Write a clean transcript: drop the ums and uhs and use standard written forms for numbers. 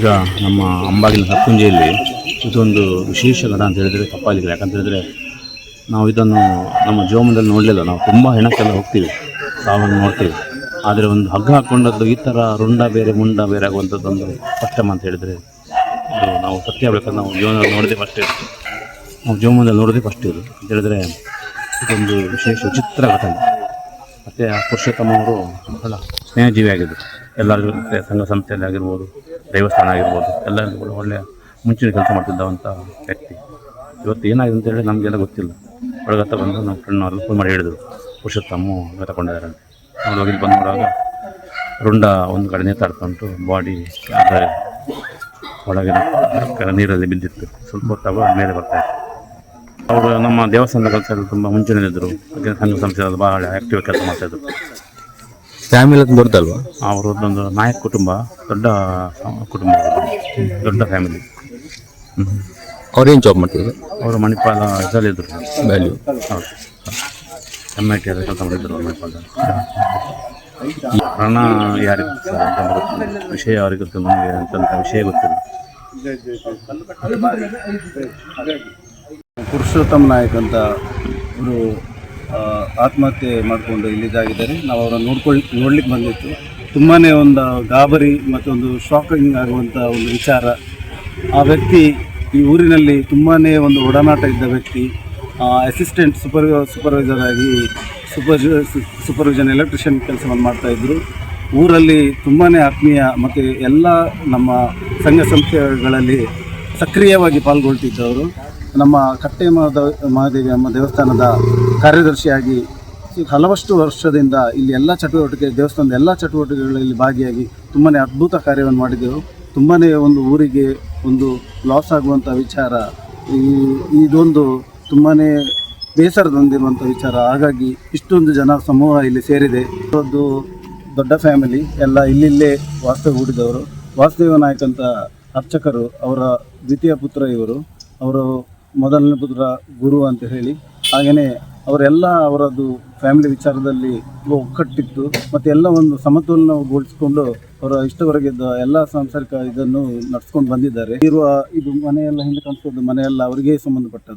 ಈಗ ನಮ್ಮ ಅಂಬಾಗಿಲ ಕಕ್ಕುಂಜೆಯಲ್ಲಿ ಇದೊಂದು ವಿಶೇಷ ಘಟ ಅಂತ ಹೇಳಿದರೆ ತಪ್ಪಾಗಲಿಲ್ಲ. ಯಾಕಂತ ಹೇಳಿದರೆ ನಾವು ಇದನ್ನು ನಮ್ಮ ಜೀವನದಲ್ಲಿ ನೋಡಲಿಲ್ಲ. ನಾವು ತುಂಬ ಹೆಣಕ್ಕೆಲ್ಲ ಹೋಗ್ತೀವಿ, ಸಾವನ್ನು ನೋಡ್ತೀವಿ. ಆದರೆ ಒಂದು ಹಗ್ಗ ಹಾಕ್ಕೊಂಡದ್ದು ಈ ಥರ ರುಂಡ ಬೇರೆ ಮುಂಡ ಬೇರೆ ಆಗುವಂಥದ್ದೊಂದು ಕಷ್ಟಮ ಅಂತ ಹೇಳಿದರೆ ಇದು ನಾವು ಸತ್ಯ ಆಗಬೇಕಂದ್ರೆ ನಾವು ಜೀವನದಲ್ಲಿ ನೋಡೋದೇ ಫಸ್ಟ್ ಇದು. ನಾವು ಜೀವನದಲ್ಲಿ ನೋಡೋದೇ ಫಸ್ಟ್ ಇದು ಅಂತ ಹೇಳಿದರೆ ಇದೊಂದು ವಿಶೇಷ ವಿಚಿತ್ರ ಘಟನೆ. ಮತ್ತು ಆ ಪುರುಷೋತ್ತಮ ಅವರು ಬಹಳ ಸ್ನೇಹಜೀವಿ ಆಗಿದ್ದರು. ಎಲ್ಲರಿಗೂ ಸಂಘ ಸಂಸ್ಥೆಯಲ್ಲಿ ಆಗಿರ್ಬೋದು, ದೇವಸ್ಥಾನ ಆಗಿರ್ಬೋದು, ಎಲ್ಲರಿಗೂ ಕೂಡ ಒಳ್ಳೆಯ ಮುಂಚಿನ ಕೆಲಸ ಮಾಡ್ತಿದ್ದವಂಥ ವ್ಯಕ್ತಿ. ಇವತ್ತು ಏನಾಗಿದೆ ಅಂತ ಹೇಳಿ ನಮಗೆಲ್ಲ ಗೊತ್ತಿಲ್ಲ. ಒಳಗತ್ತ ಬಂದು ನಮ್ಮ ಫ್ರೆಂಡ್ನವರೆಲ್ಲ ಫೋನ್ ಮಾಡಿ ಹೇಳಿದರು, ಪುರುಷೋತ್ತಮ ತಗೊಂಡಿದ್ದಾರೆ ಅಂತ. ನಾವು ಹೋಗಿ ಬಂದು ನೋಡುವಾಗ ರುಂಡ ಒಂದು ಕಡೆ ನೇತಾಡ್ತಾ ಉಂಟು, ಬಾಡಿ ಅದರ ಒಳಗಿನ ನೀರಲ್ಲಿ ಬಿದ್ದಿತ್ತು. ಸ್ವಲ್ಪ ಹೊತ್ತಾಗ ಮೇಲೆ ಬರ್ತಾಯಿತ್ತು. ಅವರು ನಮ್ಮ ದೇವಸ್ಥಾನದ ಕೆಲಸದಲ್ಲಿ ತುಂಬ ಮುಂಚೂಣಿಯಲ್ಲಿದ್ದರು. ಸಂಘ ಸಂಸ್ಥೆಯಲ್ಲಿ ಭಾಳ ಆ್ಯಕ್ಟಿವ್ ಕೆಲಸ ಮಾಡ್ತಾಯಿದ್ರು. ಫ್ಯಾಮಿಲಿ ದೊಡ್ಡದಲ್ವಾ? ಅವರದ್ದೊಂದು ನಾಯಕ ಕುಟುಂಬ, ದೊಡ್ಡ ಕುಟುಂಬ, ದೊಡ್ಡ ಫ್ಯಾಮಿಲಿ. ಅವ್ರೇನು ಜಾಬ್ ಮಾಡ್ತಿದ್ರು? ಅವರು ಮಣಿಪಾಲ ಇದರಲ್ಲಿದ್ದರು, ವ್ಯಾಲ್ಯೂ. ಹೌದು, MIT ಕೆಲಸ ಮಾಡಿದ್ದರು ಮಣಿಪಾಲದಲ್ಲಿ. ಹಣ ಯಾರಿಗೆ ಗೊತ್ತಿಲ್ಲ ಅಂತ ಗೊತ್ತಿಲ್ಲ, ವಿಷಯ ಅವ್ರಿಗೆ ಗೊತ್ತಿಲ್ಲ, ನಮಗೆ ಅಂತಂಥ ವಿಷಯ ಗೊತ್ತಿಲ್ಲ. ಪುರುಷೋತ್ತಮ ನಾಯಕ್ ಅಂತ ಅವರು ಆತ್ಮಹತ್ಯೆ ಮಾಡಿಕೊಂಡು ಇಲ್ಲಿದ್ದಾಗಿದ್ದಾರೆ. ನಾವು ಅವರನ್ನು ನೋಡ್ಲಿಕ್ಕೆ ಬಂದಿತ್ತು. ತುಂಬಾ ಒಂದು ಗಾಬರಿ ಮತ್ತು ಒಂದು ಶಾಕಿಂಗ್ ಆಗುವಂಥ ಒಂದು ವಿಚಾರ. ಆ ವ್ಯಕ್ತಿ ಈ ಊರಿನಲ್ಲಿ ತುಂಬಾ ಒಂದು ಒಡನಾಟ ಇದ್ದ ವ್ಯಕ್ತಿ. ಅಸಿಸ್ಟೆಂಟ್ ಸೂಪರ್ವೈಸರ್ ಆಗಿ ಸೂಪರ್ವಿಷನ್ ಎಲೆಕ್ಟ್ರಿಷಿಯನ್ ಕೆಲಸವನ್ನು ಮಾಡ್ತಾಯಿದ್ರು. ಊರಲ್ಲಿ ತುಂಬಾ ಆತ್ಮೀಯ ಮತ್ತು ಎಲ್ಲ ನಮ್ಮ ಸಂಘ ಸಂಸ್ಥೆಗಳಲ್ಲಿ ಸಕ್ರಿಯವಾಗಿ ಪಾಲ್ಗೊಳ್ತಿದ್ದವರು. ನಮ್ಮ ಕಟ್ಟೆ ಮಹಾದೇವಿ ಅಮ್ಮ ದೇವಸ್ಥಾನದ ಕಾರ್ಯದರ್ಶಿಯಾಗಿ ಹಲವಷ್ಟು ವರ್ಷದಿಂದ ಇಲ್ಲಿ ಎಲ್ಲ ದೇವಸ್ಥಾನದ ಎಲ್ಲ ಚಟುವಟಿಕೆಗಳಲ್ಲಿ ಭಾಗಿಯಾಗಿ ತುಂಬಾ ಅದ್ಭುತ ಕಾರ್ಯವನ್ನು ಮಾಡಿದ್ದೆವು. ತುಂಬಾ ಒಂದು ಊರಿಗೆ ಒಂದು ಲಾಸ್ ಆಗುವಂಥ ವಿಚಾರ, ಇದೊಂದು ತುಂಬಾ ಬೇಸರ ತಂದಿರುವಂಥ ವಿಚಾರ. ಹಾಗಾಗಿ ಇಷ್ಟೊಂದು ಜನ ಸಮೂಹ ಇಲ್ಲಿ ಸೇರಿದೆ. ಒಂದು ದೊಡ್ಡ ಫ್ಯಾಮಿಲಿ, ಎಲ್ಲ ಇಲ್ಲಿಲ್ಲೇ ವಾಸ್ತವ್ಯ ಹೂಡಿದವರು. ವಾಸುದೇವ ನಾಯಕ್ ಅಂತ ಅರ್ಚಕರು, ಅವರ ದ್ವಿತೀಯ ಪುತ್ರ ಇವರು. ಅವರು ಮೊದಲನೇ ಪುತ್ರ ಗುರು ಅಂತ ಹೇಳಿ. ಹಾಗೆಯೇ ಅವರೆಲ್ಲ ಅವರದ್ದು ಫ್ಯಾಮಿಲಿ ವಿಚಾರದಲ್ಲಿ ಒಕ್ಕಟ್ಟಿತ್ತು ಮತ್ತು ಎಲ್ಲ ಒಂದು ಸಮತೋಲನಗೊಳಿಸಿಕೊಂಡು ಅವರ ಇಷ್ಟವರೆಗಿದ್ದ ಎಲ್ಲ ಸಾಂಸಾರಿಕ ಇದನ್ನು ನಡೆಸ್ಕೊಂಡು ಬಂದಿದ್ದಾರೆ. ಇದು ಮನೆಯೆಲ್ಲ ಹಿಂದೆ ಕಾಣಿಸೋದು ಮನೆಯೆಲ್ಲ ಅವರಿಗೆ ಸಂಬಂಧಪಟ್ಟದ್ದು.